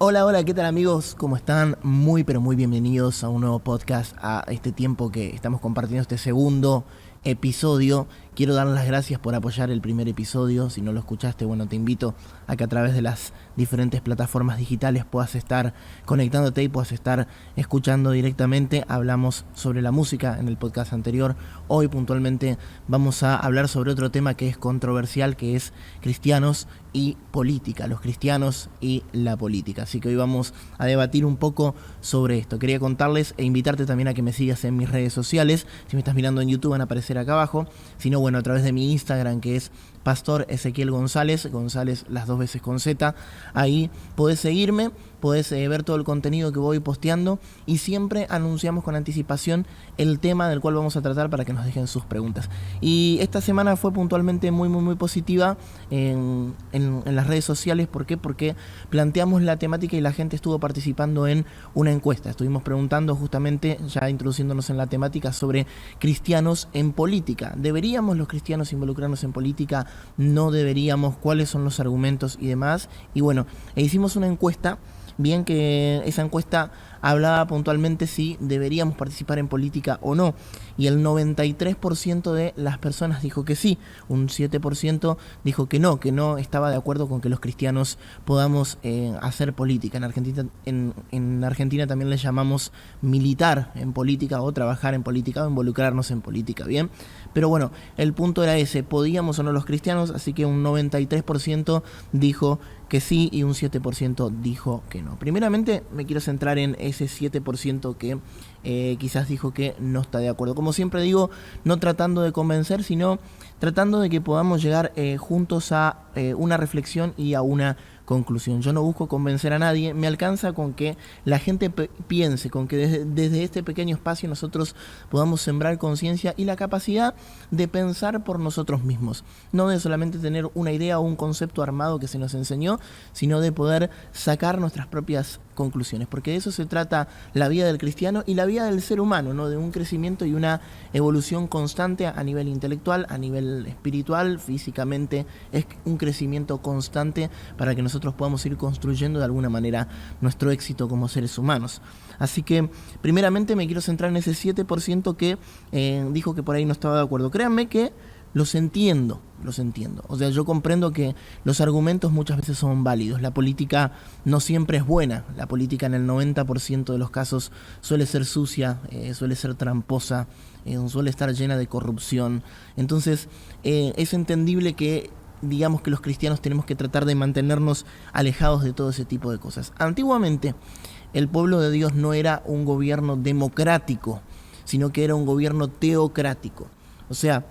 Hola, hola, ¿qué tal amigos? ¿Cómo están? Muy, pero muy bienvenidos a un nuevo podcast, a este tiempo que estamos compartiendo este segundo episodio. Quiero dar las gracias por apoyar el primer episodio. Si no lo escuchaste, bueno, te invito a que a través de las diferentes plataformas digitales puedas estar conectándote y puedas estar escuchando directamente. Hablamos sobre la música en el podcast anterior. Hoy puntualmente vamos a hablar sobre otro tema que es controversial, que es cristianos y política, los cristianos y la política. Así que hoy vamos a debatir un poco sobre esto. Quería contarles e invitarte también a que me sigas en mis redes sociales. Si me estás mirando en YouTube van a aparecer acá abajo. Si no, bueno, a través de mi Instagram, que es Pastor Ezequiel González, González las dos veces con Z. Ahí podés seguirme, podés ver todo el contenido que voy posteando y siempre anunciamos con anticipación el tema del cual vamos a tratar para que nos dejen sus preguntas. Y esta semana fue puntualmente muy positiva en las redes sociales. ¿Por qué? Porque planteamos la temática y la gente estuvo participando en una encuesta. Estuvimos preguntando justamente, ya introduciéndonos en la temática, sobre cristianos en política. ¿Deberíamos los cristianos involucrarnos en política? ¿No deberíamos? ¿Cuáles son los argumentos y demás? Y bueno, hicimos una encuesta. Bien que esa encuesta hablaba puntualmente si deberíamos participar en política o no. Y el 93% de las personas dijo que sí. Un 7% dijo que no estaba de acuerdo con que los cristianos podamos hacer política. En Argentina también le llamamos militar en política o trabajar en política o involucrarnos en política, ¿bien? Pero bueno, el punto era ese, ¿podíamos o no los cristianos? Así que un 93% dijo que sí y un 7% dijo que no. Primeramente me quiero centrar en ese 7% que quizás dijo que no está de acuerdo. Como siempre digo, no tratando de convencer, sino tratando de que podamos llegar juntos a una reflexión y a una conclusión. Yo no busco convencer a nadie, me alcanza con que la gente piense, con que desde este pequeño espacio nosotros podamos sembrar conciencia y la capacidad de pensar por nosotros mismos. No de solamente tener una idea o un concepto armado que se nos enseñó, sino de poder sacar nuestras propias conclusiones, porque de eso se trata la vida del cristiano y la vida del ser humano, ¿no? De un crecimiento y una evolución constante a nivel intelectual, a nivel espiritual, físicamente. Es un crecimiento constante para que nosotros podamos ir construyendo de alguna manera nuestro éxito como seres humanos. Así que primeramente me quiero centrar en ese 7% que dijo que por ahí no estaba de acuerdo. Créanme que los entiendo. O sea, yo comprendo que los argumentos muchas veces son válidos. La política no siempre es buena. La política en el 90% de los casos suele ser sucia, suele ser tramposa, suele estar llena de corrupción. Entonces, es entendible que digamos que los cristianos tenemos que tratar de mantenernos alejados de todo ese tipo de cosas. Antiguamente, el pueblo de Dios no era un gobierno democrático, sino que era un gobierno teocrático. O sea,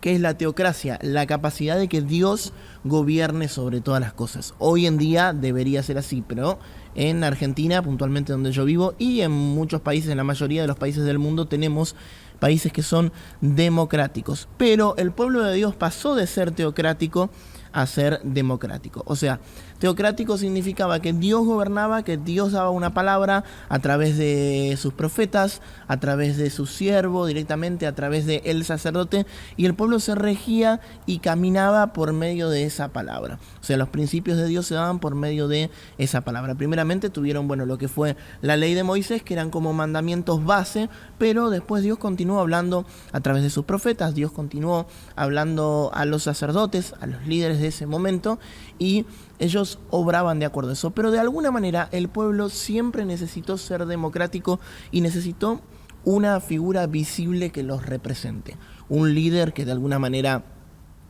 ¿qué es la teocracia? La capacidad de que Dios gobierne sobre todas las cosas. Hoy en día debería ser así, pero en Argentina, puntualmente donde yo vivo, y en muchos países, en la mayoría de los países del mundo, tenemos países que son democráticos. Pero el pueblo de Dios pasó de ser teocrático a ser democrático. O sea, teocrático significaba que Dios gobernaba, que Dios daba una palabra a través de sus profetas, a través de su siervo, directamente a través de el sacerdote, y el pueblo se regía y caminaba por medio de esa palabra. O sea, los principios de Dios se daban por medio de esa palabra. Primeramente tuvieron, lo que fue la ley de Moisés, que eran como mandamientos base, pero después Dios continuó hablando a través de sus profetas, Dios continuó hablando a los sacerdotes, a los líderes de ese momento, y ellos obraban de acuerdo a eso. Pero de alguna manera el pueblo siempre necesitó ser democrático y necesitó una figura visible que los represente. Un líder que de alguna manera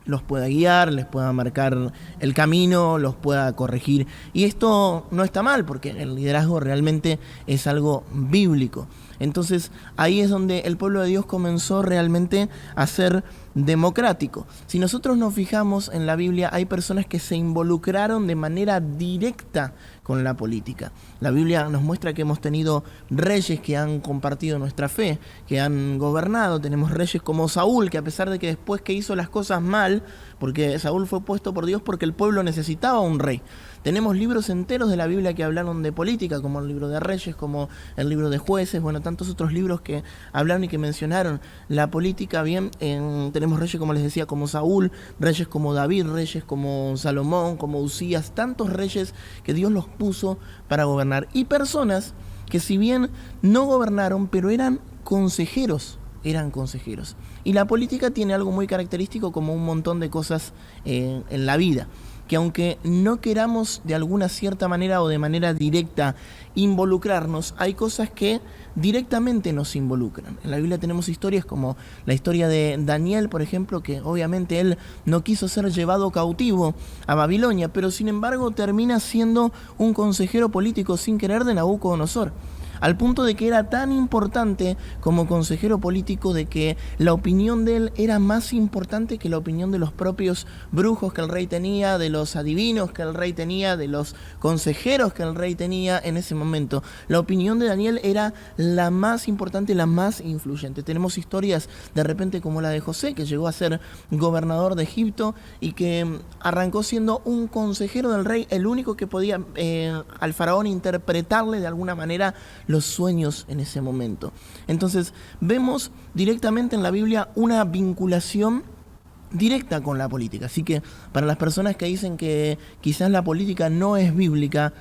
los pueda guiar, les pueda marcar el camino, los pueda corregir. Y esto no está mal, porque el liderazgo realmente es algo bíblico. Entonces ahí es donde el pueblo de Dios comenzó realmente a ser democrático. Si nosotros nos fijamos en la Biblia, hay personas que se involucraron de manera directa con la política. La Biblia nos muestra que hemos tenido reyes que han compartido nuestra fe, que han gobernado. Tenemos reyes como Saúl, que a pesar de que después que hizo las cosas mal, porque Saúl fue puesto por Dios porque el pueblo necesitaba un rey. Tenemos libros enteros de la Biblia que hablaron de política, como el libro de Reyes, como el libro de Jueces, bueno, tantos otros libros que hablaron y que mencionaron la política. Bien, tenemos reyes, como les decía, como Saúl, reyes como David, reyes como Salomón, como Usías, tantos reyes que Dios los puso para gobernar. Y personas que si bien no gobernaron, pero eran consejeros. Y la política tiene algo muy característico, como un montón de cosas en la vida, que aunque no queramos de alguna cierta manera o de manera directa involucrarnos, hay cosas que directamente nos involucran. En la Biblia tenemos historias como la historia de Daniel, por ejemplo, que obviamente él no quiso ser llevado cautivo a Babilonia, pero sin embargo termina siendo un consejero político sin querer de Nabucodonosor, al punto de que era tan importante como consejero político de que la opinión de él era más importante que la opinión de los propios brujos que el rey tenía, de los adivinos que el rey tenía, de los consejeros que el rey tenía en ese momento. La opinión de Daniel era la más importante, la más influyente. Tenemos historias de repente como la de José, que llegó a ser gobernador de Egipto y que arrancó siendo un consejero del rey, el único que podía al faraón interpretarle de alguna manera los sueños en ese momento. Entonces vemos directamente en la Biblia una vinculación directa con la política. Así que para las personas que dicen que quizás la política no es bíblica,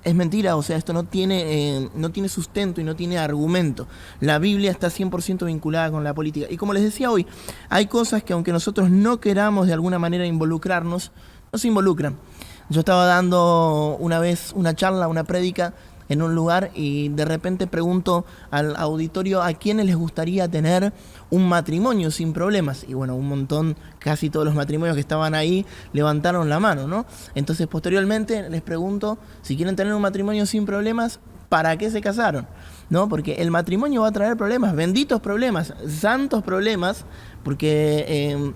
es mentira. O sea, esto no tiene sustento y no tiene argumento. La Biblia está 100% vinculada con la política. Y como les decía hoy, hay cosas que aunque nosotros no queramos de alguna manera involucrarnos, nos involucran. Yo estaba dando una vez una charla, una prédica en un lugar y de repente pregunto al auditorio a quiénes les gustaría tener un matrimonio sin problemas. Y bueno, un montón, casi todos los matrimonios que estaban ahí levantaron la mano, ¿no? Entonces posteriormente les pregunto si quieren tener un matrimonio sin problemas, ¿para qué se casaron? ¿No? Porque el matrimonio va a traer problemas, benditos problemas, santos problemas, porque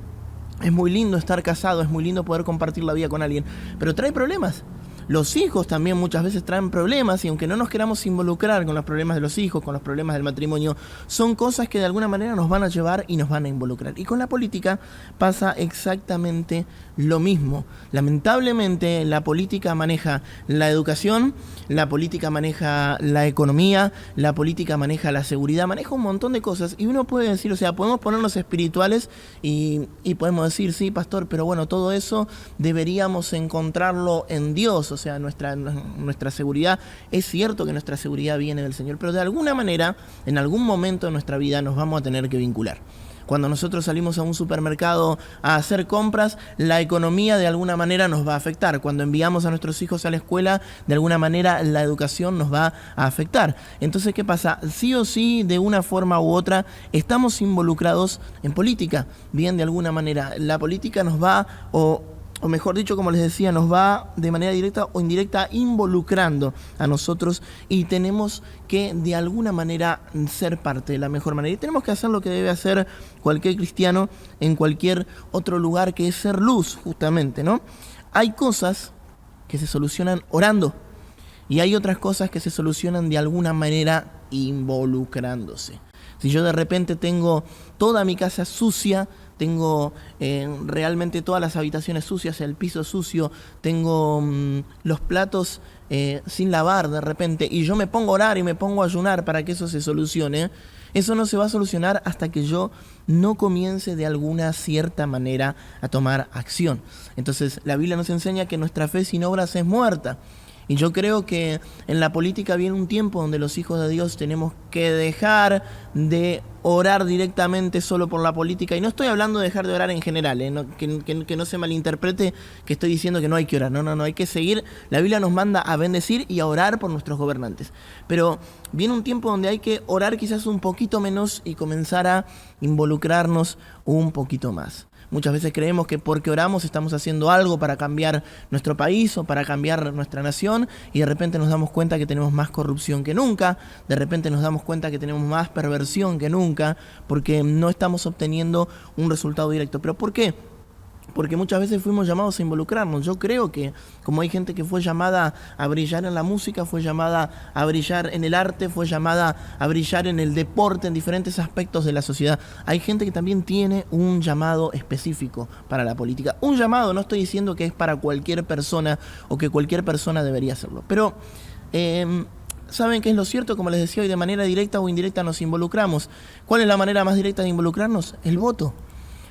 es muy lindo estar casado, es muy lindo poder compartir la vida con alguien, pero trae problemas. Los hijos también muchas veces traen problemas y aunque no nos queramos involucrar con los problemas de los hijos, con los problemas del matrimonio, son cosas que de alguna manera nos van a llevar y nos van a involucrar. Y con la política pasa exactamente lo mismo. Lamentablemente la política maneja la educación, la política maneja la economía, la política maneja la seguridad, maneja un montón de cosas y uno puede decir, o sea, podemos ponernos espirituales y podemos decir, sí, pastor, pero bueno, todo eso deberíamos encontrarlo en Dios. O sea, nuestra seguridad, es cierto que nuestra seguridad viene del Señor, pero de alguna manera, en algún momento de nuestra vida nos vamos a tener que vincular. Cuando nosotros salimos a un supermercado a hacer compras, la economía de alguna manera nos va a afectar. Cuando enviamos a nuestros hijos a la escuela, de alguna manera la educación nos va a afectar. Entonces, ¿qué pasa? Sí o sí, de una forma u otra, estamos involucrados en política. Bien, de alguna manera, la política nos va, o mejor dicho, como les decía, nos va de manera directa o indirecta involucrando a nosotros y tenemos que de alguna manera ser parte de la mejor manera. Y tenemos que hacer lo que debe hacer cualquier cristiano en cualquier otro lugar, que es ser luz, justamente, ¿no? Hay cosas que se solucionan orando y hay otras cosas que se solucionan de alguna manera involucrándose. Si yo de repente tengo toda mi casa sucia, tengo realmente todas las habitaciones sucias, el piso sucio, tengo los platos sin lavar de repente, y yo me pongo a orar y me pongo a ayunar para que eso se solucione, eso no se va a solucionar hasta que yo no comience de alguna cierta manera a tomar acción. Entonces la Biblia nos enseña que nuestra fe sin obras es muerta. Y yo creo que en la política viene un tiempo donde los hijos de Dios tenemos que dejar de orar directamente solo por la política. Y no estoy hablando de dejar de orar en general, que no se malinterprete que estoy diciendo que no hay que orar. No, hay que seguir. La Biblia nos manda a bendecir y a orar por nuestros gobernantes. Pero viene un tiempo donde hay que orar quizás un poquito menos y comenzar a involucrarnos un poquito más. Muchas veces creemos que porque oramos estamos haciendo algo para cambiar nuestro país o para cambiar nuestra nación, y de repente nos damos cuenta que tenemos más corrupción que nunca, de repente nos damos cuenta que tenemos más perversión que nunca, porque no estamos obteniendo un resultado directo. ¿Pero por qué? porque muchas veces fuimos llamados a involucrarnos. Yo creo que como hay gente que fue llamada a brillar en la música, fue llamada a brillar en el arte, fue llamada a brillar en el deporte, en diferentes aspectos de la sociedad, hay gente que también tiene un llamado específico para la política. Un llamado, no estoy diciendo que es para cualquier persona o que cualquier persona debería hacerlo, pero ¿saben qué es lo cierto? Como les decía hoy, de manera directa o indirecta nos involucramos. ¿Cuál es la manera más directa de involucrarnos? El voto.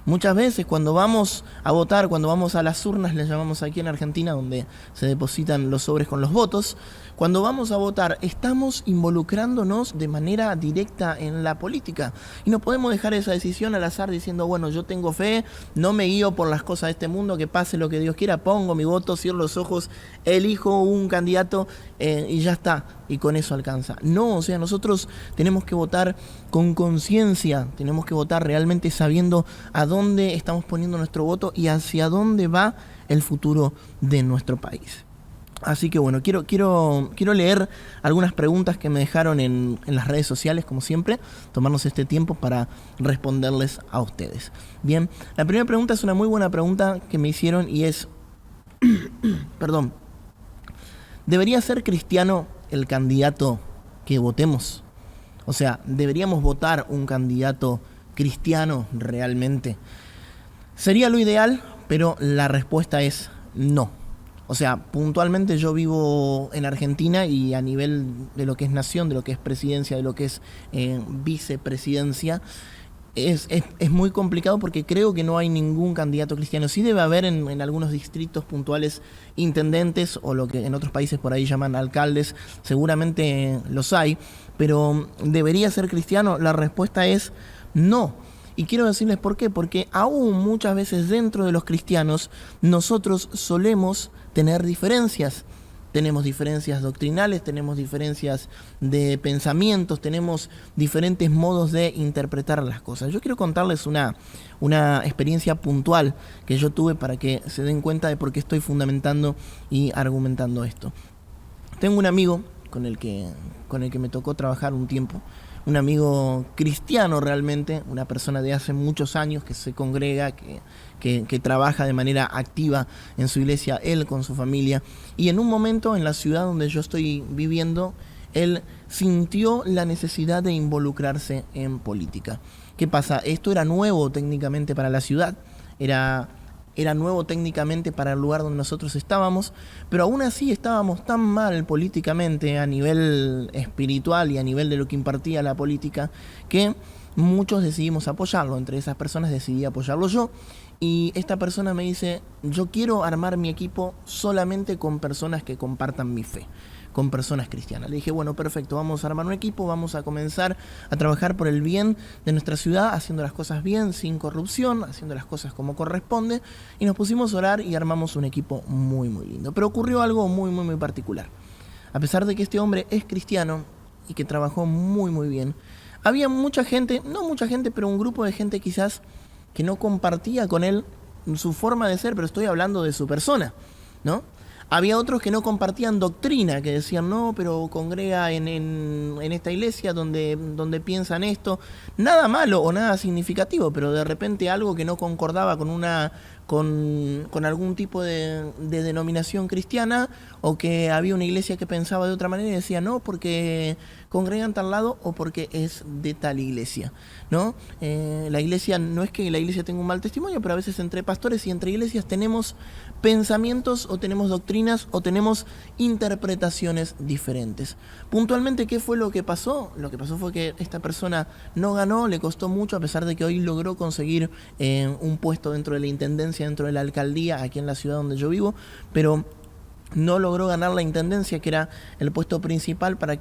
Muchas veces cuando vamos a votar, cuando vamos a las urnas, les llamamos aquí en Argentina, donde se depositan los sobres con los votos, cuando vamos a votar estamos involucrándonos de manera directa en la política. Y no podemos dejar esa decisión al azar diciendo, bueno, yo tengo fe, no me guío por las cosas de este mundo, que pase lo que Dios quiera, pongo mi voto, cierro los ojos, elijo un candidato y ya está. Y con eso alcanza. No, o sea, nosotros tenemos que votar con conciencia, tenemos que votar realmente sabiendo a dónde estamos poniendo nuestro voto y hacia dónde va el futuro de nuestro país. Así que bueno, quiero leer algunas preguntas que me dejaron en las redes sociales, como siempre, tomarnos este tiempo para responderles a ustedes. Bien, la primera pregunta es una muy buena pregunta que me hicieron y es, perdón, ¿debería ser cristiano el candidato que votemos? O sea, ¿deberíamos votar un candidato cristiano realmente? Sería lo ideal, pero la respuesta es no. O sea, puntualmente yo vivo en Argentina y a nivel de lo que es nación, de lo que es presidencia, de lo que es vicepresidencia, es muy complicado porque creo que no hay ningún candidato cristiano. Sí debe haber en algunos distritos puntuales intendentes o lo que en otros países por ahí llaman alcaldes, seguramente los hay, pero ¿debería ser cristiano? La respuesta es no. Y quiero decirles por qué, porque aún muchas veces dentro de los cristianos nosotros solemos tener diferencias. Tenemos diferencias doctrinales, tenemos diferencias de pensamientos, tenemos diferentes modos de interpretar las cosas. Yo quiero contarles una experiencia puntual que yo tuve para que se den cuenta de por qué estoy fundamentando y argumentando esto. Tengo un amigo con el que me tocó trabajar un tiempo, un amigo cristiano realmente, una persona de hace muchos años que se congrega, que trabaja de manera activa en su iglesia, él con su familia. Y en un momento en la ciudad donde yo estoy viviendo, él sintió la necesidad de involucrarse en política. ¿Qué pasa? Esto era nuevo técnicamente para la ciudad, era nuevo técnicamente para el lugar donde nosotros estábamos, pero aún así estábamos tan mal políticamente a nivel espiritual y a nivel de lo que impartía la política, que muchos decidimos apoyarlo. Entre esas personas decidí apoyarlo yo, y esta persona me dice, yo quiero armar mi equipo solamente con personas que compartan mi fe, con personas cristianas. Le dije, bueno, perfecto, vamos a armar un equipo, vamos a comenzar a trabajar por el bien de nuestra ciudad, haciendo las cosas bien, sin corrupción, haciendo las cosas como corresponde, y nos pusimos a orar y armamos un equipo muy, muy lindo. Pero ocurrió algo muy, muy, muy particular. A pesar de que este hombre es cristiano y que trabajó muy, muy bien, había mucha gente, no mucha gente, pero un grupo de gente quizás que no compartía con él su forma de ser, pero estoy hablando de su persona, ¿no? Había otros que no compartían doctrina, que decían, no, pero congrega en esta iglesia donde piensan esto. Nada malo o nada significativo, pero de repente algo que no concordaba con algún tipo de denominación cristiana, o que había una iglesia que pensaba de otra manera y decía, no, porque congregan tal lado o porque es de tal iglesia, ¿no? La iglesia, no es que la iglesia tenga un mal testimonio, pero a veces entre pastores y entre iglesias tenemos pensamientos o tenemos doctrinas o tenemos interpretaciones diferentes. Puntualmente, ¿qué fue lo que pasó? Lo que pasó fue que esta persona no ganó, le costó mucho, a pesar de que hoy logró conseguir un puesto dentro de la intendencia, dentro de la alcaldía, aquí en la ciudad donde yo vivo, pero no logró ganar la intendencia, que era el puesto principal para el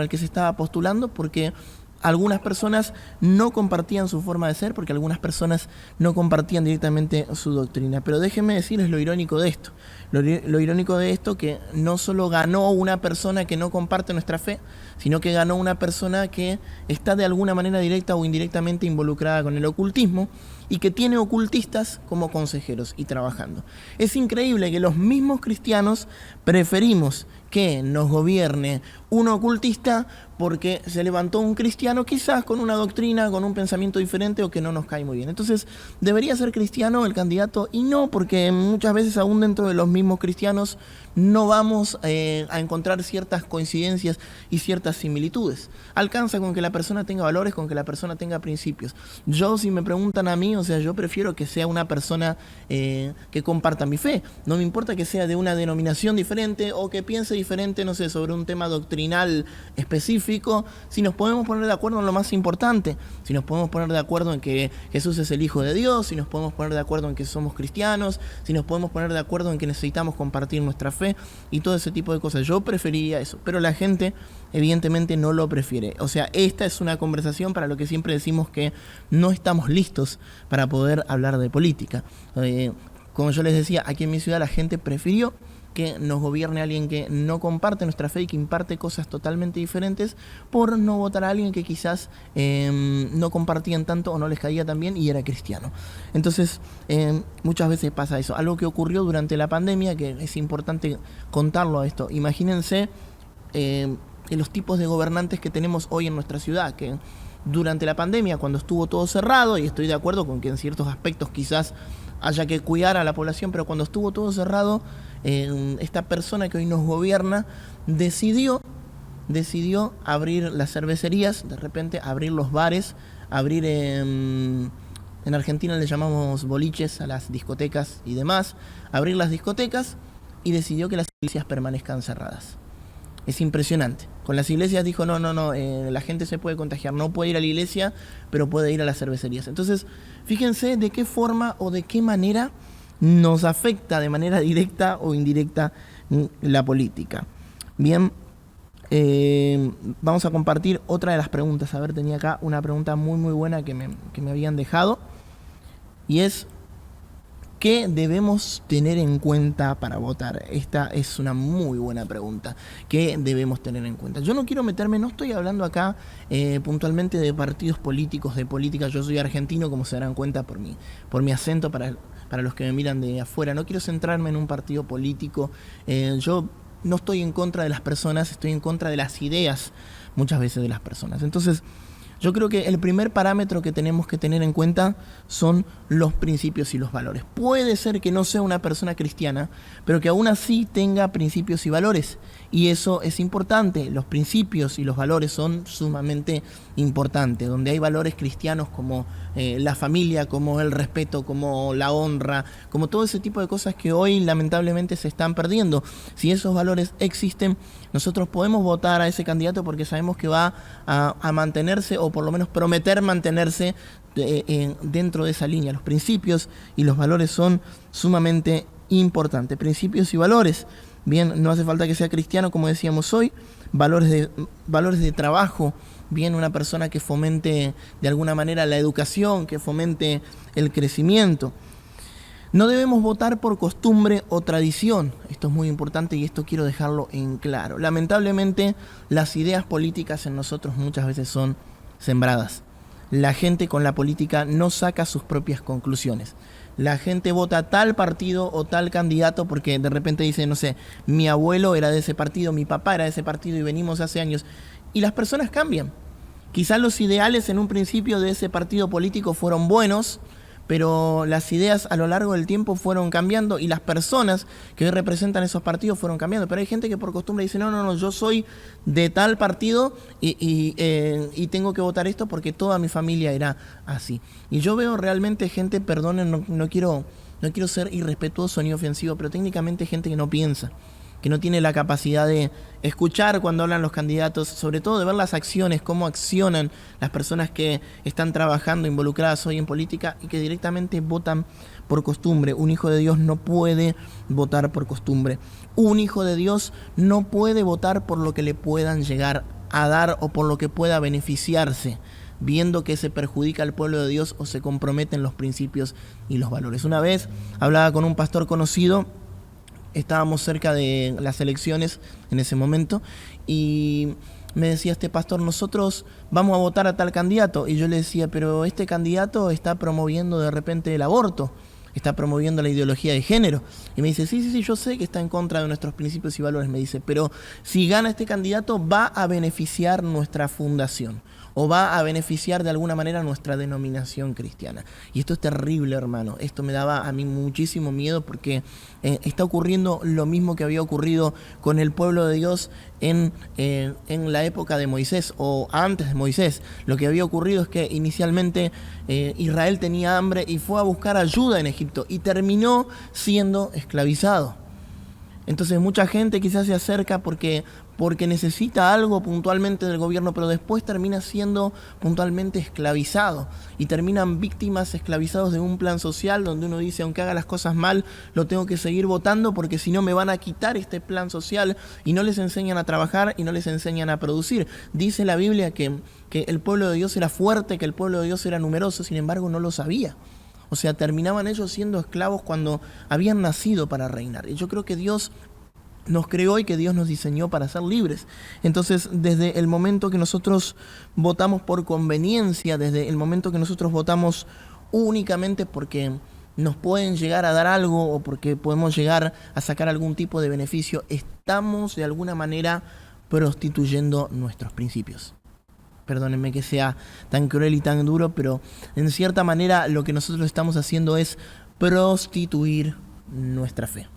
que se estaba postulando, porque algunas personas no compartían su forma de ser, porque algunas personas no compartían directamente su doctrina. Pero déjenme decirles lo irónico de esto. Lo irónico de esto, que no solo ganó una persona que no comparte nuestra fe, sino que ganó una persona que está de alguna manera directa o indirectamente involucrada con el ocultismo y que tiene ocultistas como consejeros y trabajando. Es increíble que los mismos cristianos preferimos que nos gobierne un ocultista porque se levantó un cristiano quizás con una doctrina, con un pensamiento diferente o que no nos cae muy bien. Entonces, ¿debería ser cristiano el candidato? Y no, porque muchas veces aún dentro de los mismos cristianos no vamos a encontrar ciertas coincidencias y ciertas similitudes. Alcanza con que la persona tenga valores, con que la persona tenga principios. Yo, si me preguntan a mí, o sea, yo prefiero que sea una persona que comparta mi fe. No me importa que sea de una denominación diferente o que piense diferente, no sé, sobre un tema doctrinal específico. Si nos podemos poner de acuerdo en lo más importante, si nos podemos poner de acuerdo en que Jesús es el Hijo de Dios, si nos podemos poner de acuerdo en que somos cristianos, si nos podemos poner de acuerdo en que necesitamos compartir nuestra fe y todo ese tipo de cosas. Yo preferiría eso, pero la gente evidentemente no lo prefiere. O sea, esta es una conversación para lo que siempre decimos que no estamos listos para poder hablar de política. Como yo les decía, aquí en mi ciudad la gente prefirió que nos gobierne alguien que no comparte nuestra fe y que imparte cosas totalmente diferentes por no votar a alguien que quizás no compartían tanto o no les caía tan bien y era cristiano. Entonces, muchas veces pasa eso. Algo que ocurrió durante la pandemia, que es importante contarlo a esto. Imagínense los tipos de gobernantes que tenemos hoy en nuestra ciudad, que durante la pandemia, cuando estuvo todo cerrado, y estoy de acuerdo con que en ciertos aspectos quizás haya que cuidar a la población, pero cuando estuvo todo cerrado, esta persona que hoy nos gobierna decidió abrir las cervecerías, de repente abrir los bares, abrir en Argentina le llamamos boliches a las discotecas y demás, abrir las discotecas y decidió que las iglesias permanezcan cerradas. Es impresionante. Con las iglesias dijo, no, la gente se puede contagiar, no puede ir a la iglesia, pero puede ir a las cervecerías. Entonces, fíjense de qué forma o de qué manera nos afecta de manera directa o indirecta la política. Bien, vamos a compartir otra de las preguntas. A ver, tenía acá una pregunta muy buena que me habían dejado, y es: ¿qué debemos tener en cuenta para votar? Esta es una muy buena pregunta. ¿Qué debemos tener en cuenta? Yo no quiero meterme, no estoy hablando acá puntualmente de partidos políticos, de política. Yo soy argentino, como se darán cuenta por mi acento, para los que me miran de afuera. No quiero centrarme en un partido político. Yo no estoy en contra de las personas, estoy en contra de las ideas muchas veces de las personas. Entonces, yo creo que el primer parámetro que tenemos que tener en cuenta son los principios y los valores. Puede ser que no sea una persona cristiana, pero que aún así tenga principios y valores. Y eso es importante. Los principios y los valores son sumamente importantes. Donde hay valores cristianos como la familia, como el respeto, como la honra, como todo ese tipo de cosas que hoy lamentablemente se están perdiendo. Si esos valores existen, nosotros podemos votar a ese candidato porque sabemos que va a mantenerse, o por lo menos prometer mantenerse dentro de esa línea. Los principios y los valores son sumamente importantes. Principios y valores. Bien, no hace falta que sea cristiano, como decíamos hoy. Valores de trabajo. Bien, una persona que fomente de alguna manera la educación, que fomente el crecimiento. No debemos votar por costumbre o tradición. Esto es muy importante y esto quiero dejarlo en claro. Lamentablemente, las ideas políticas en nosotros muchas veces son sembradas. La gente con la política no saca sus propias conclusiones. La gente vota tal partido o tal candidato porque de repente dice, no sé, mi abuelo era de ese partido, mi papá era de ese partido y venimos hace años. Y las personas cambian. Quizás los ideales en un principio de ese partido político fueron buenos, pero las ideas a lo largo del tiempo fueron cambiando y las personas que hoy representan esos partidos fueron cambiando. Pero hay gente que por costumbre dice, no, yo soy de tal partido y tengo que votar esto porque toda mi familia era así. Y yo veo realmente gente, perdonen, no quiero ser irrespetuoso ni ofensivo, pero técnicamente gente que no piensa, que no tiene la capacidad de escuchar cuando hablan los candidatos, sobre todo de ver las acciones, cómo accionan las personas que están trabajando, involucradas hoy en política y que directamente votan por costumbre. Un hijo de Dios no puede votar por costumbre. Un hijo de Dios no puede votar por lo que le puedan llegar a dar o por lo que pueda beneficiarse, viendo que se perjudica al pueblo de Dios o se comprometen los principios y los valores. Una vez hablaba con un pastor conocido. Estábamos cerca de las elecciones en ese momento y me decía este pastor, nosotros vamos a votar a tal candidato. Y yo le decía, pero este candidato está promoviendo de repente el aborto, está promoviendo la ideología de género. Y me dice, sí, yo sé que está en contra de nuestros principios y valores, me dice, pero si gana este candidato va a beneficiar nuestra fundación o va a beneficiar de alguna manera nuestra denominación cristiana. Y esto es terrible, hermano. Esto me daba a mí muchísimo miedo porque está ocurriendo lo mismo que había ocurrido con el pueblo de Dios en la época de Moisés o antes de Moisés. Lo que había ocurrido es que inicialmente Israel tenía hambre y fue a buscar ayuda en Egipto y terminó siendo esclavizado. Entonces mucha gente quizás se acerca porque necesita algo puntualmente del gobierno, pero después termina siendo puntualmente esclavizado y terminan víctimas esclavizados de un plan social donde uno dice, aunque haga las cosas mal, lo tengo que seguir votando porque si no me van a quitar este plan social, y no les enseñan a trabajar y no les enseñan a producir. Dice la Biblia que el pueblo de Dios era fuerte, que el pueblo de Dios era numeroso, sin embargo no lo sabía. O sea, terminaban ellos siendo esclavos cuando habían nacido para reinar. Y yo creo que Dios nos creó y que Dios nos diseñó para ser libres. Entonces, desde el momento que nosotros votamos por conveniencia, desde el momento que nosotros votamos únicamente porque nos pueden llegar a dar algo o porque podemos llegar a sacar algún tipo de beneficio, estamos de alguna manera prostituyendo nuestros principios. Perdónenme que sea tan cruel y tan duro, pero en cierta manera lo que nosotros estamos haciendo es prostituir nuestra fe.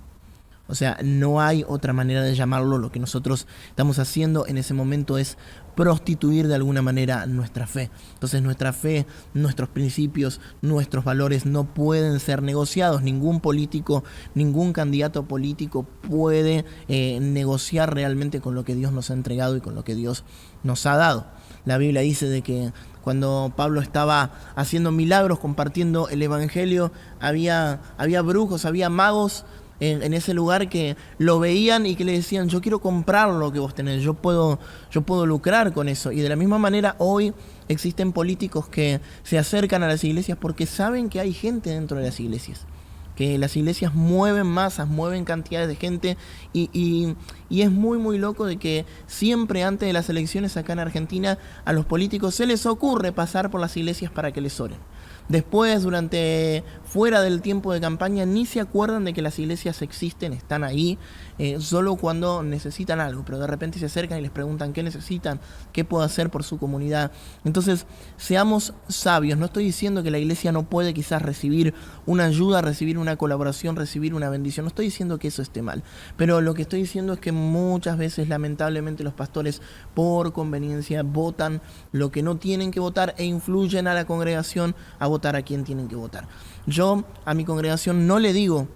O sea, no hay otra manera de llamarlo. Lo que nosotros estamos haciendo en ese momento es prostituir de alguna manera nuestra fe. Entonces nuestra fe, nuestros principios, nuestros valores no pueden ser negociados. Ningún político, ningún candidato político puede negociar realmente con lo que Dios nos ha entregado y con lo que Dios nos ha dado. La Biblia dice de que cuando Pablo estaba haciendo milagros, compartiendo el evangelio, había brujos, había magos en ese lugar que lo veían y que le decían, yo quiero comprar lo que vos tenés, yo puedo lucrar con eso. Y de la misma manera hoy existen políticos que se acercan a las iglesias porque saben que hay gente dentro de las iglesias, que las iglesias mueven masas, mueven cantidades de gente y es muy muy loco de que siempre antes de las elecciones acá en Argentina a los políticos se les ocurre pasar por las iglesias para que les oren. Después, fuera del tiempo de campaña, ni se acuerdan de que las iglesias existen, están ahí, solo cuando necesitan algo, pero de repente se acercan y les preguntan qué necesitan, qué puedo hacer por su comunidad. Entonces, seamos sabios. No estoy diciendo que la iglesia no puede quizás recibir una ayuda, recibir una colaboración, recibir una bendición. No estoy diciendo que eso esté mal, pero lo que estoy diciendo es que muchas veces, lamentablemente, los pastores, por conveniencia, votan lo que no tienen que votar e influyen a la congregación a votar a quien tienen que votar. Yo a mi congregación no le digo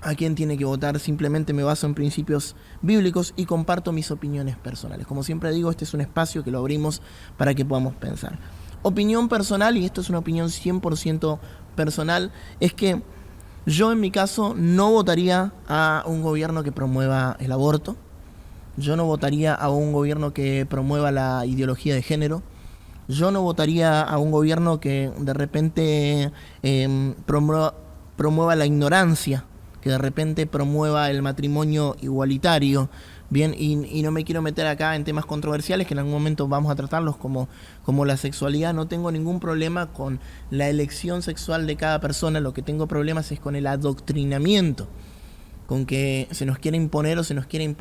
a quién tiene que votar, simplemente me baso en principios bíblicos y comparto mis opiniones personales. Como siempre digo, este es un espacio que lo abrimos para que podamos pensar. Opinión personal, y esto es una opinión 100% personal, es que yo en mi caso no votaría a un gobierno que promueva el aborto, yo no votaría a un gobierno que promueva la ideología de género, yo no votaría a un gobierno que de repente promueva la ignorancia, que de repente promueva el matrimonio igualitario. Bien, y no me quiero meter acá en temas controversiales que en algún momento vamos a tratarlos como la sexualidad. No tengo ningún problema con la elección sexual de cada persona. Lo que tengo problemas es con el adoctrinamiento, con que se nos quiere imponer o se nos quiere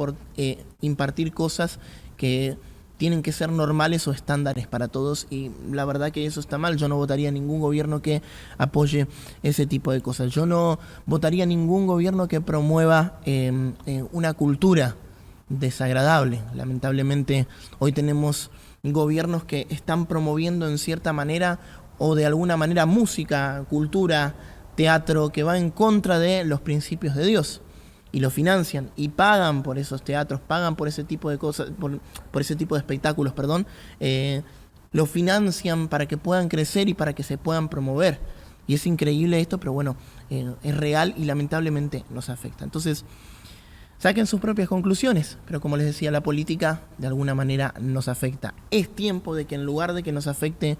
impartir cosas que tienen que ser normales o estándares para todos, y la verdad que eso está mal. Yo no votaría a ningún gobierno que apoye ese tipo de cosas. Yo no votaría a ningún gobierno que promueva una cultura desagradable. Lamentablemente hoy tenemos gobiernos que están promoviendo en cierta manera o de alguna manera música, cultura, teatro que va en contra de los principios de Dios. Y lo financian y pagan por esos teatros, pagan por ese tipo de cosas, por ese tipo de espectáculos, lo financian para que puedan crecer y para que se puedan promover. Y es increíble esto, pero bueno, es real y lamentablemente nos afecta. Entonces, saquen sus propias conclusiones, pero como les decía, la política de alguna manera nos afecta. Es tiempo de que en lugar de que nos afecte,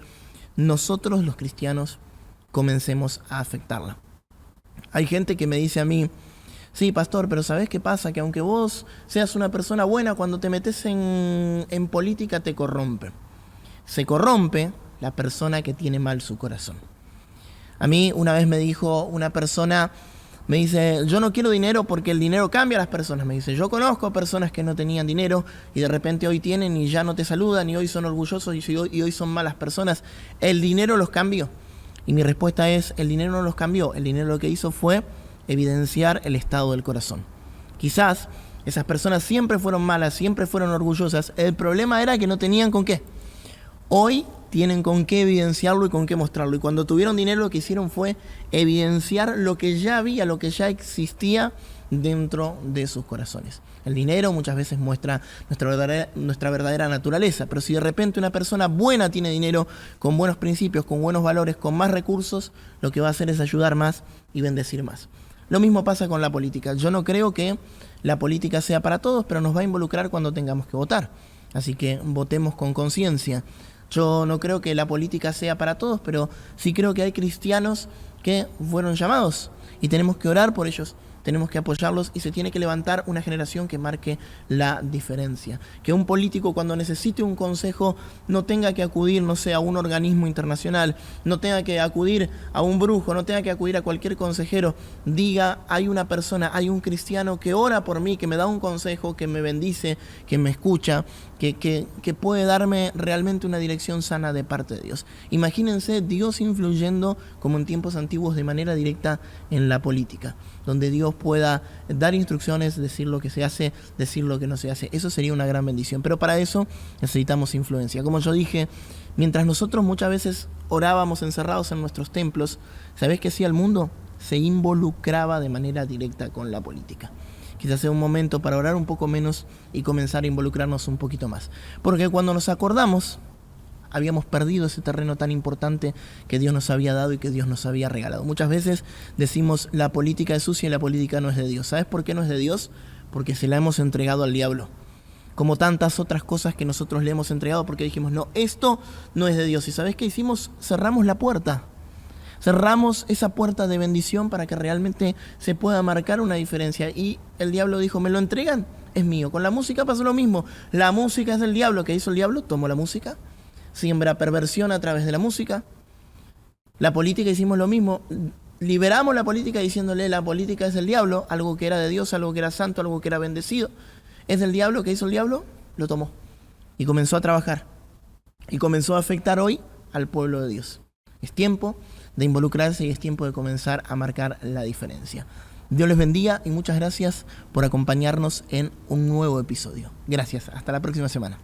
nosotros los cristianos comencemos a afectarla. Hay gente que me dice a mí, sí, pastor, pero ¿sabés qué pasa? Que aunque vos seas una persona buena, cuando te metes en política te corrompe. Se corrompe la persona que tiene mal su corazón. A mí una vez me dijo una persona, me dice, yo no quiero dinero porque el dinero cambia a las personas. Me dice, yo conozco personas que no tenían dinero y de repente hoy tienen y ya no te saludan y hoy son orgullosos y hoy son malas personas. ¿El dinero los cambió? Y mi respuesta es, el dinero no los cambió. El dinero lo que hizo fue evidenciar el estado del corazón. Quizás esas personas siempre fueron malas, siempre fueron orgullosas. El problema era que no tenían con qué. Hoy tienen con qué evidenciarlo y con qué mostrarlo. Y cuando tuvieron dinero lo que hicieron fue evidenciar lo que ya había, lo que ya existía dentro de sus corazones. El dinero muchas veces muestra nuestra verdadera naturaleza, pero si de repente una persona buena tiene dinero, con buenos principios, con buenos valores, con más recursos, lo que va a hacer es ayudar más y bendecir más. Lo mismo pasa con la política. Yo no creo que la política sea para todos, pero nos va a involucrar cuando tengamos que votar. Así que votemos con conciencia. Yo no creo que la política sea para todos, pero sí creo que hay cristianos que fueron llamados y tenemos que orar por ellos, tenemos que apoyarlos y se tiene que levantar una generación que marque la diferencia. Que un político cuando necesite un consejo no tenga que acudir, no sé, a un organismo internacional, no tenga que acudir a un brujo, no tenga que acudir a cualquier consejero. Diga, hay una persona, hay un cristiano que ora por mí, que me da un consejo, que me bendice, que me escucha, que puede darme realmente una dirección sana de parte de Dios. Imagínense Dios influyendo como en tiempos antiguos de manera directa en la política, donde Dios pueda dar instrucciones, decir lo que se hace, decir lo que no se hace. Eso sería una gran bendición, pero para eso necesitamos influencia. Como yo dije, mientras nosotros muchas veces orábamos encerrados en nuestros templos, ¿sabés qué hacía el mundo? Se involucraba de manera directa con la política. Quizás sea un momento para orar un poco menos y comenzar a involucrarnos un poquito más. Porque cuando nos acordamos, habíamos perdido ese terreno tan importante que Dios nos había dado y que Dios nos había regalado. Muchas veces decimos, la política es sucia y la política no es de Dios. ¿Sabes por qué no es de Dios? Porque se la hemos entregado al diablo. Como tantas otras cosas que nosotros le hemos entregado porque dijimos, no, esto no es de Dios. ¿Y sabes qué hicimos? Cerramos la puerta. Cerramos esa puerta de bendición para que realmente se pueda marcar una diferencia. Y el diablo dijo, ¿me lo entregan? Es mío. Con la música pasó lo mismo. La música es del diablo. ¿Qué hizo el diablo? Tomó la música, siembra perversión a través de la música. La política hicimos lo mismo. Liberamos la política diciéndole, la política es del diablo. Algo que era de Dios, algo que era santo, algo que era bendecido. Es del diablo. ¿Qué hizo el diablo? Lo tomó. Y comenzó a trabajar. Y comenzó a afectar hoy al pueblo de Dios. Es tiempo de involucrarse y es tiempo de comenzar a marcar la diferencia. Dios les bendiga y muchas gracias por acompañarnos en un nuevo episodio. Gracias, hasta la próxima semana.